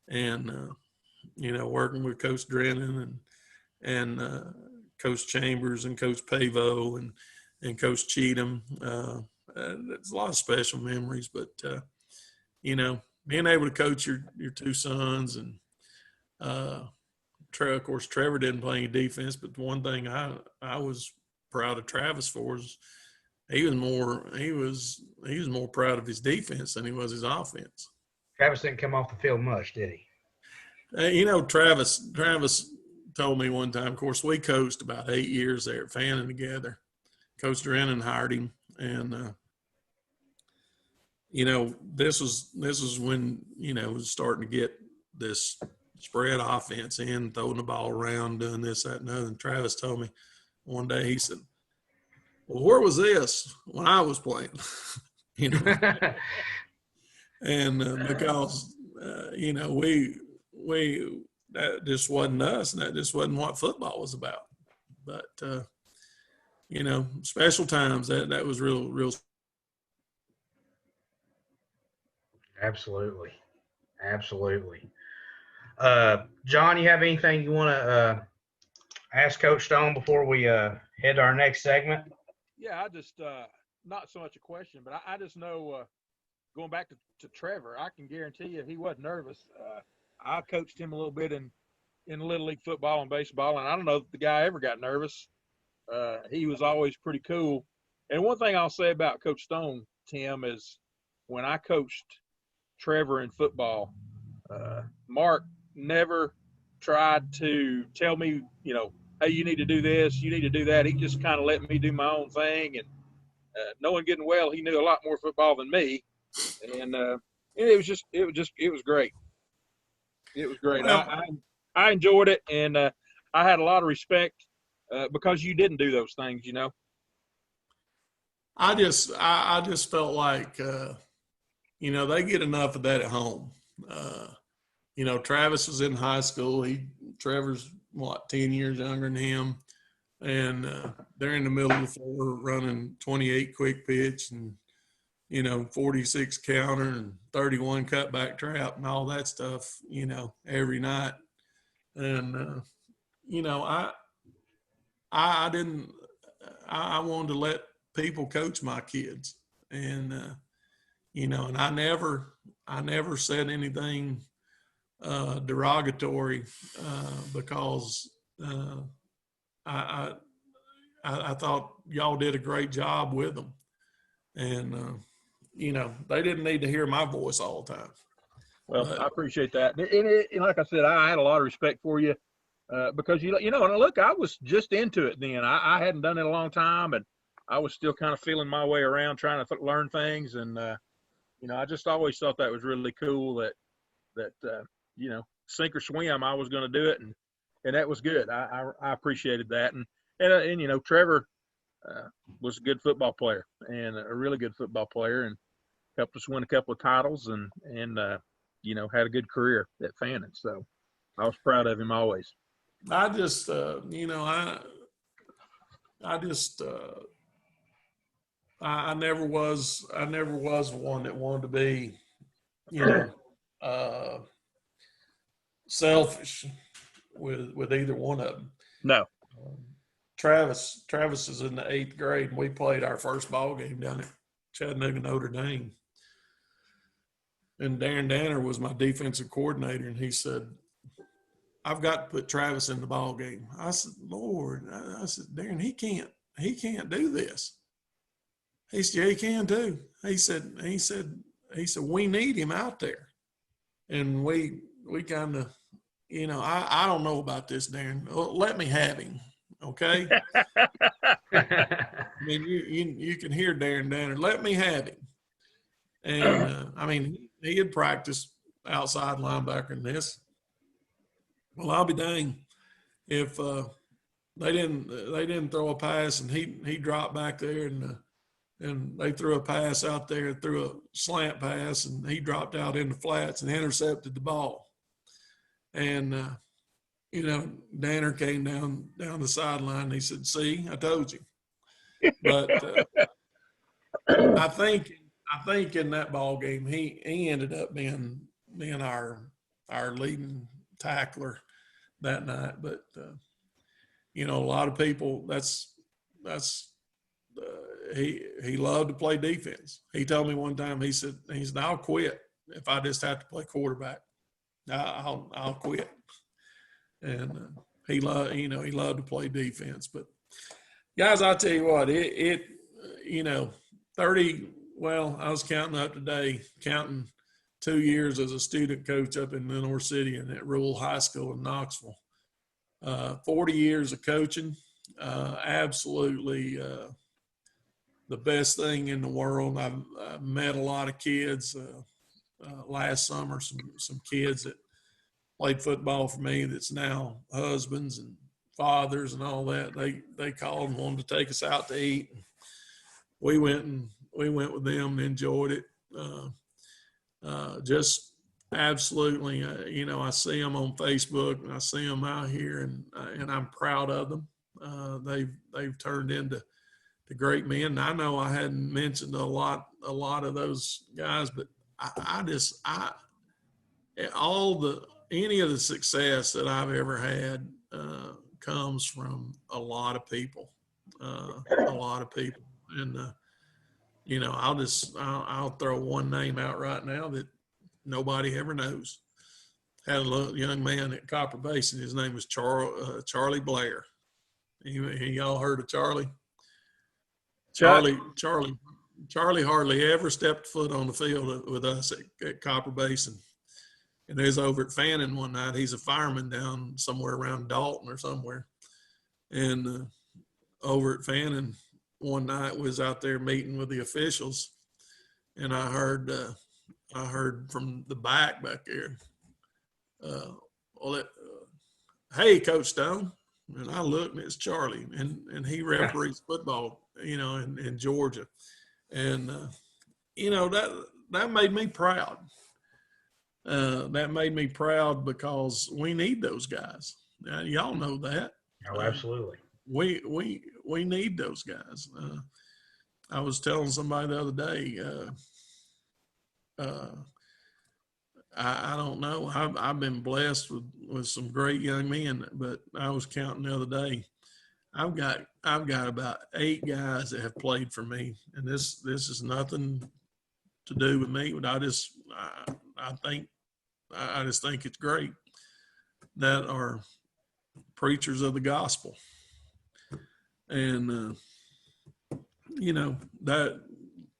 and working with Coach Drennan and Coach Chambers and Coach Pavo and Coach Cheatham. It's a lot of special memories, but being able to coach your 2 sons, and of course Trevor didn't play any defense, but the one thing I was proud of Travis for is he was more proud of his defense than he was his offense. Travis didn't come off the field much, did he? Travis told me one time, of course, we coached about 8 years there at Fannin together. Coach Drennan hired him, and this was when it was starting to get this spread offense in, throwing the ball around, doing this, that, and other. And Travis told me one day, he said, "Well, where was this when I was playing?" And because we that just wasn't us, and that just wasn't what football was about. But special times that was real. Absolutely. John, you have anything you want to ask Coach Stone before we head to our next segment? Yeah, I just not so much a question, but I just know going back to Trevor, I can guarantee you he wasn't nervous. I coached him a little bit in Little League football and baseball, and I don't know if the guy ever got nervous. He was always pretty cool. And one thing I'll say about Coach Stone, Tim, is when I coached Trevor in football, Mark never tried to tell me, hey, you need to do this, you need to do that. He just kind of let me do my own thing. And knowing getting well, he knew a lot more football than me. And it was great. It was great. Well, I enjoyed it, and I had a lot of respect because you didn't do those things, I just felt like they get enough of that at home. Travis was in high school. Trevor's 10 years younger than him, and they're in the middle of the floor running 28 quick pitch and 46 counter and 31 cutback trap and all that stuff, every night. And I wanted to let people coach my kids, and and I never said anything derogatory because I thought y'all did a great job with them, and they didn't need to hear my voice all the time. Well, I appreciate that. And like I said, I had a lot of respect for you because and look, I was just into it then. I hadn't done it a long time, and I was still kind of feeling my way around, trying to learn things. And I just always thought that was really cool that sink or swim, I was going to do it, and that was good. I appreciated that, and Trevor was a good football player and a really good football player, and helped us win a couple of titles, and had a good career at Fannin. So I was proud of him always. I just I never was one that wanted to be selfish with either one of them. No. Travis is in the 8th grade, and we played our first ball game down at Chattanooga, Notre Dame. And Darren Danner was my defensive coordinator, and he said, "I've got to put Travis in the ball game." I said, "Lord," I said, "Darren, he can't do this." He said, "Yeah, he can too." He said, "We need him out there." And we kind of, I don't know about this, Darren. Well, let me have him. Okay. I mean, you can hear Darren Danner. Let me have him. And he had practiced outside linebacker in this. Well, I'll be dang if they didn't throw a pass and he dropped back there and they threw a pass out there, threw a slant pass, and he dropped out in the flats and intercepted the ball. And Danner came down the sideline and he said, "See, I told you." But I think in that ball game he ended up being our leading tackler that night. But a lot of people he loved to play defense. He told me one time, he said, "I'll quit if I just have to play quarterback. I'll quit." And he loved to play defense. But Guys, I'll tell you what, it 30, well, I was counting up today, counting 2 years as a student coach up in Lenore City and at Rural High School in Knoxville. 40 years of coaching, absolutely the best thing in the world. I've met a lot of kids. Last summer, some kids that played football for me that's now husbands and fathers and all that. They called and wanted to take us out to eat. We went with them and enjoyed it. Just absolutely, I see them on Facebook and I see them out here, and I'm proud of them. They've turned into great men. And I know I hadn't mentioned a lot of those guys, but any of the success that I've ever had comes from a lot of people, and I'll throw one name out right now that nobody ever knows. Had a little young man at Copper Basin. His name was Charlie Blair. Y'all heard of Charlie? Charlie hardly ever stepped foot on the field with us at Copper Basin. And he was over at Fannin one night. He's a fireman down somewhere around Dalton or somewhere. And over at Fannin one night was out there meeting with the officials. And I heard from the back there, hey, Coach Stone. And I looked, and it's Charlie, and he referees football, in Georgia. And, that made me proud. That made me proud because we need those guys. Y'all know that. Oh, absolutely. We need those guys. I was telling somebody the other day, I don't know. I've been blessed with some great young men, but I was counting the other day. I've got about 8 guys that have played for me, and this is nothing to do with me, but I just think it's great that are preachers of the gospel, and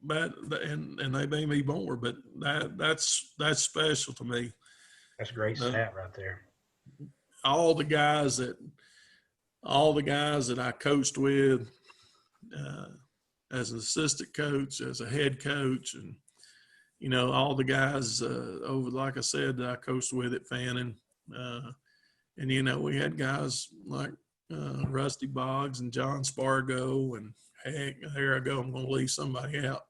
and they may be more, but that's special to me. That's a great stat right there. All the guys that I coached with as an assistant coach, as a head coach, and all the guys over, like I said, that I coached with at Fannin, and we had guys like Rusty Boggs and John Spargo, and heck, here I go, I'm going to leave somebody out.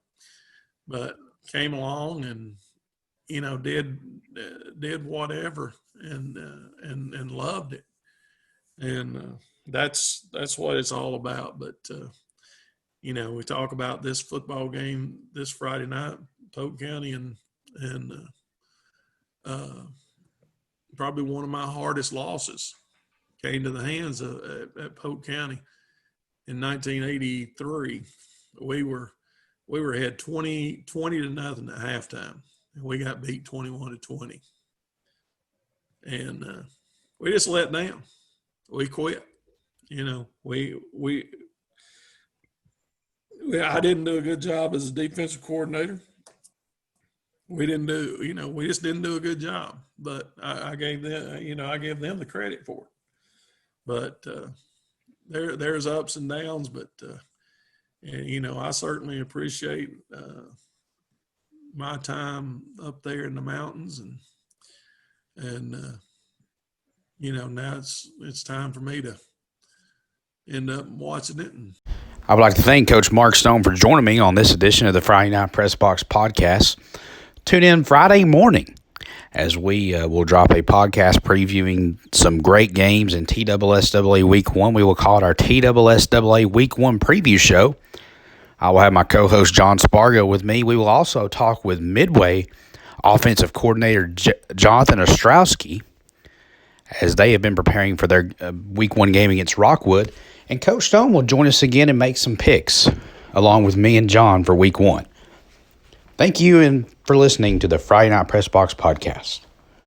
But came along and did whatever and loved it, and that's what it's all about. But we talk about this football game this Friday night, Polk County, and probably one of my hardest losses came to the hands at Polk County in 1983. We were ahead 20 to nothing at halftime, and we got beat 21-20. And we just let down. We quit. I didn't do a good job as a defensive coordinator. We just didn't do a good job. But I gave them the credit for it. But there's ups and downs, but I certainly appreciate my time up there in the mountains, and now it's time for me to end up watching it. And I would like to thank Coach Mark Stone for joining me on this edition of the Friday Night Press Box podcast. Tune in Friday morning as we will drop a podcast previewing some great games in TSSAA Week 1. We will call it our TSSAA Week 1 preview show. I will have my co-host John Spargo with me. We will also talk with Midway offensive coordinator Jonathan Ostrowski as they have been preparing for their Week 1 game against Rockwood. And Coach Stone will join us again and make some picks along with me and John for Week 1. Thank you and for listening to the Friday Night Press Box podcast.